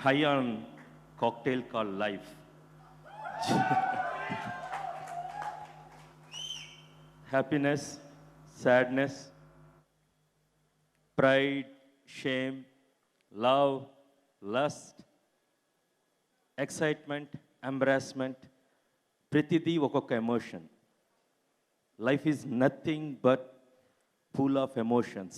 high on cocktail called life. Happiness, sadness, pride, shame, love, lust, excitement, embarrassment, pritidi okoka emotion. Life is nothing but pool of emotions.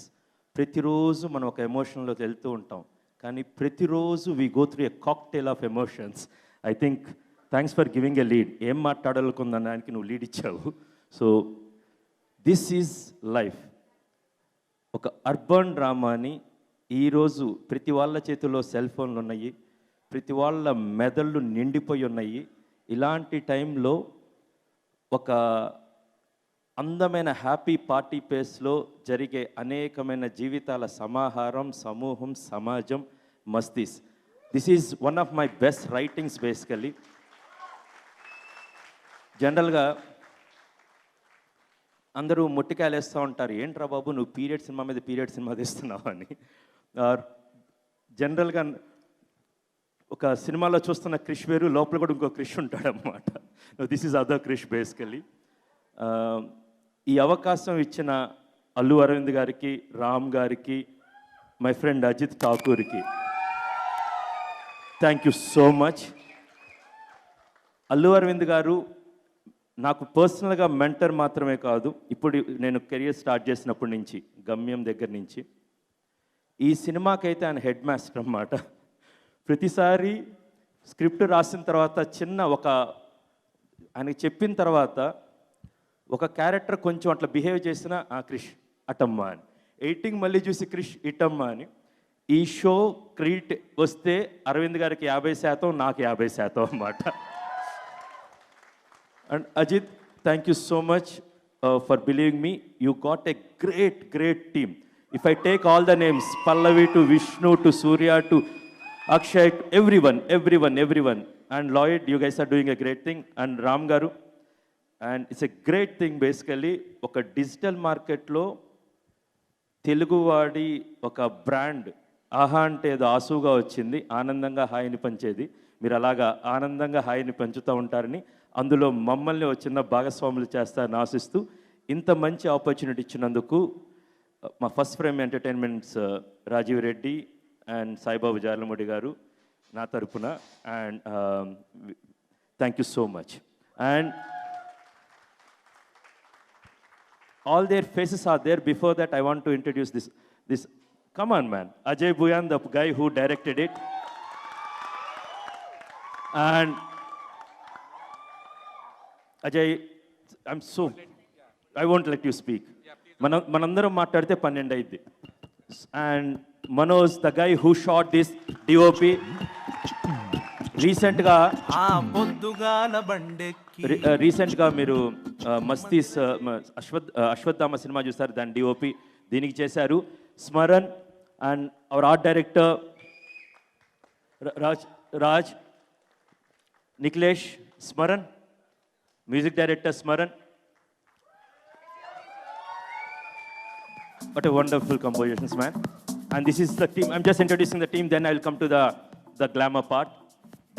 ప్రతిరోజు మనం ఒక ఎమోషన్లోకి వెళ్తూ ఉంటాం, కానీ ప్రతిరోజు we go through a cocktail of emotions. I think thanks for giving a lead. ఏం మాట్లాడాలనుకుందానికి నువ్వు lead ఇచ్చావు. So this is life. ఒక అర్బన్ డ్రామాని ఈరోజు ప్రతి వాళ్ళ చేతుల్లో సెల్ ఫోన్లు ఉన్నాయి, ప్రతి వాళ్ళ మెదళ్ళు నిండిపోయి ఉన్నాయి. ఇలాంటి టైంలో ఒక అందమైన హ్యాపీ పార్టీ ప్లేస్లో జరిగే అనేకమైన జీవితాల సమాహారం, సమూహం, సమాజం, Mastis. This is one of my best writings basically. జనరల్గా అందరూ ముట్టికాయలు వేస్తూ ఉంటారు, ఏంట్రా బాబు నువ్వు పీరియడ్ సినిమా మీద పీరియడ్ సినిమా తీస్తున్నావు అని. జనరల్గా ఒక సినిమాలో చూస్తున్న క్రిష్ వేరు, లోపల కూడా ఇంకో క్రిష్ ఉంటాడనమాట. This is other Krish basically. ఈ అవకాశం ఇచ్చిన అల్లు అరవింద్ గారికి, రామ్ గారికి, మై ఫ్రెండ్ అజిత్ ఠాకూర్కి thank you so much. Allu Aravind గారు నాకు పర్సనల్గా మెంటర్ మాత్రమే కాదు, ఇప్పుడు నేను కెరియర్ స్టార్ట్ చేసినప్పటి నుంచి, గమ్యం దగ్గర నుంచి ఈ సినిమాకైతే ఆయన హెడ్ మాస్టర్ అన్నమాట. ప్రతిసారి స్క్రిప్ట్ రాసిన తర్వాత చిన్న ఒక ఆయనకి చెప్పిన తర్వాత ఒక క్యారెక్టర్ కొంచెం అట్లా బిహేవ్ చేసిన క్రిష్ అటమ్మా అని, ఎడిటింగ్ మళ్ళీ చూసి క్రిష్ ఇటమ్మా అని. ఈ షో క్రెడిట్ వస్తే అరవింద్ గారికి 50%, నాకు 50% అన్నమాట. And Ajith, thank you so much for believing me. You got a great team. If I take all the names, Pallavi to Vishnu to Surya to Akshay, everyone. And Lloyd, you guys are doing a great thing. And Ram garu. And it's a great thing basically. ఒక digital మార్కెట్లో తెలుగువాడి ఒక brand ఆహా అంటే ఏదో ఆసుగా వచ్చింది, ఆనందంగా హాయిని పంచేది. మీరు అలాగా ఆనందంగా హాయిని పంచుతూ ఉంటారని, అందులో మమ్మల్ని వచ్చిన భాగస్వాములు చేస్తారని ఆశిస్తూ ఇంత మంచి ఆపర్చునిటీ ఇచ్చినందుకు మా first frame entertainments Rajeev Reddy and Saibabu Jarlamudi గారు నా తరపున, and thank you so much. And all their faces are there. Before that, I want to introduce this come on man, Ajay Buyan, the guy who directed it. And Ajay, I won't let you speak. Manandaram maatladite 12 ayyidi. And Manoj, the guy who shot this DOP, రీసెంట్గా మీరు Mastis Ashwatthama cinema చూస్తారు, దాని DOP దీనికి చేశారు Smaran. And hour art director Raj Nikhilesh Smaran, music director Smaran. What a wonderful compositions, man. And this is the team. I'm just introducing the team, then I'll come to the glamour part.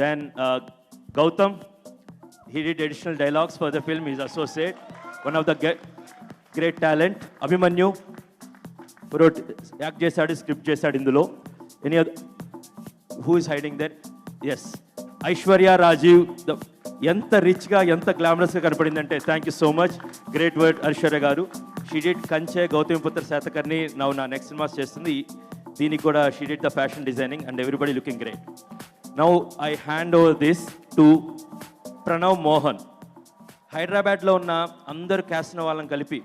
Then Gautam, he did additional dialogues for the film. He's associate, one of the great talent. Abhimanyu wrote, act chesadu, script chesadu indulo. Any other who is hiding there? Yes, Aishwarya Rajiv, the enta rich ga enta glamorous ga kanapadindante. Thank you so much. Great word Aishwarya garu. She did Kanche, Gautamiputra Satakarni. Now na next cinema chestundi. Deeniki kuda she did the fashion designing, and everybody looking great. Now I hand over this to Pranav Mohan. హైదరాబాద్లో ఉన్న అందరు caste వాళ్ళని కలిపి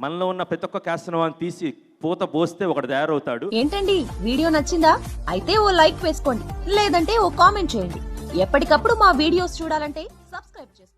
మనలో ఉన్న ప్రతి ఒక్క caste వాళ్ళని తీసి పూత పోస్తే ఒకటి తయారవుతాడు. ఏంటండి వీడియో నచ్చిందా? అయితే ఓ లైక్ వేసుకోండి, లేదంటే ఓ కామెంట్ చేయండి. ఎప్పటికప్పుడు మా వీడియోస్ చూడాలంటే సబ్స్క్రైబ్ చేసుకోండి.